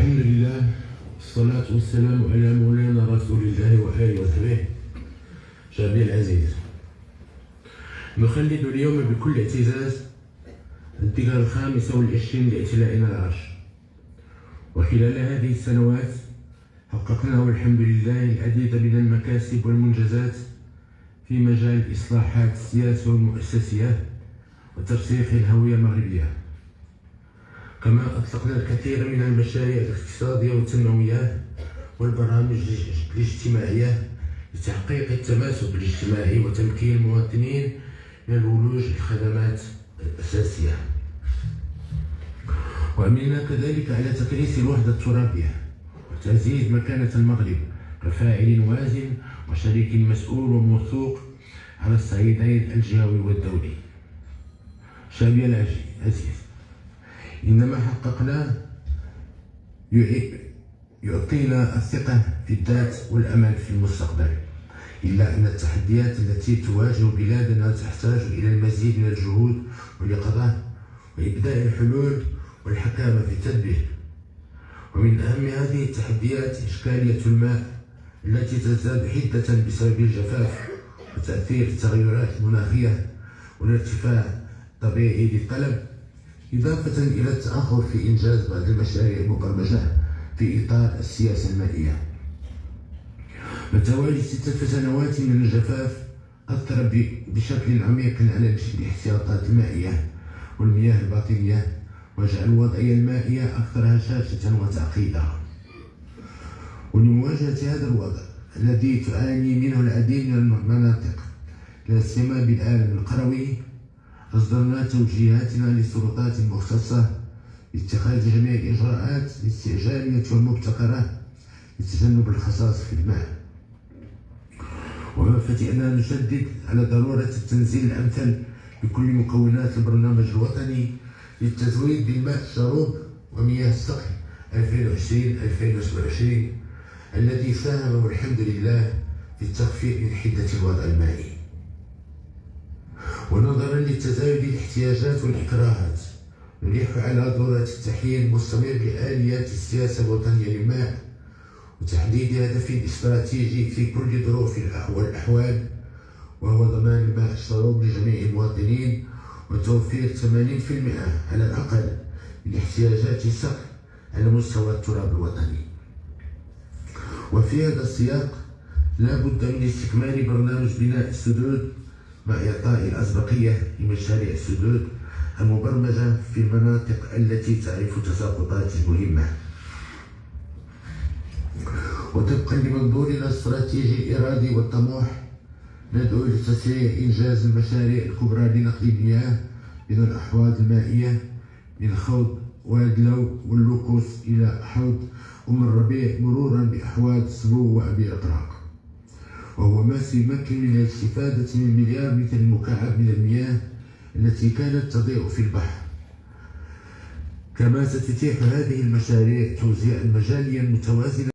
الحمد لله والصلاة والسلام على مولانا رسول الله وآله وصحبه. شعبي العزيز، نخلد اليوم بكل اعتزاز الذكرى 25 لائتلائنا العرش، وخلال هذه السنوات حققنا والحمد لله العديد من المكاسب والمنجزات في مجال الإصلاحات السياسية والمؤسسية وترسيخ الهوية المغربية، كما أطلقنا الكثير من المشاريع الاقتصادية والتنموية والبرامج الاجتماعية لتحقيق التماسك الاجتماعي وتمكين المواطنين من الولوج للخدمات الأساسية. وعملنا كذلك على تكريس الوحدة الترابية وتعزيز مكانة المغرب كفاعل وازن وشريك مسؤول وموثوق على الصعيدين الجهوي والدولي. شعبي العزيز، إنما حققناه يعطينا الثقة في الذات والأمل في المستقبل، إلا أن التحديات التي تواجه بلادنا تحتاج إلى المزيد من الجهود واليقظة وإبداء الحلول والحكامة في التدبير. ومن أهم هذه التحديات إشكالية الماء التي تزداد حدة بسبب الجفاف وتأثير التغيرات المناخية والارتفاع الطبيعي للطلب، إضافة إلى التأخر في إنجاز بعض المشاريع المبرمجة في إطار السياسة المائية. وتوالي 6 سنوات من الجفاف أثر بشكل عميق على الاحتياطات المائية والمياه الباطنية، وجعل الوضعية المائية أكثر هشاشة وتعقيدا. ولمواجهة هذا الوضع الذي تعاني منه العديد من المناطق لا سيما بالعالم القروي، أصدرنا توجيهاتنا للسلطات المختصة باتخاذ جميع الإجراءات الاستعجالية والمبتكرة لتجنب الخصاص في الماء. وفتئنا نشدد على ضرورة التنزيل الأمثل بكل مكونات البرنامج الوطني للتزويد بالماء الشروب ومياه السقي 2020-2027 الذي ساهم والحمد لله في التخفيف من حدة الوضع المائي. ونظرا لتزايد الاحتياجات والإكراهات، نلح على ضرورة التحيين المستمر لآليات السياسة الوطنية للماء وتحديد هدف استراتيجي في كل ظروف والأحوال، وهو ضمان الماء الشروب لجميع المواطنين وتوفير 80% على الأقل من احتياجات السقي على مستوى التراب الوطني. وفي هذا السياق لا بد من استكمال برنامج بناء السدود مع إعطاء الأسبقية لمشاريع السدود المبرمجة في المناطق التي تعرف تساقطات مهمة. وطبقا لمنظورنا الاستراتيجي الإرادي والطموح، ندعو لتسريع إنجاز المشاريع الكبرى لنقل المياه من الأحواض المائية من حوض واد لو واللوكوس إلى حوض أم الربيع، مرورا بأحواض سبو وأبي أطراق، وهو ما سيمكن من الاستفادة من مليار متر مكعب من المياه التي كانت تضيع في البحر. كما ستتيح هذه المشاريع توزيعا مجاليا متوازنا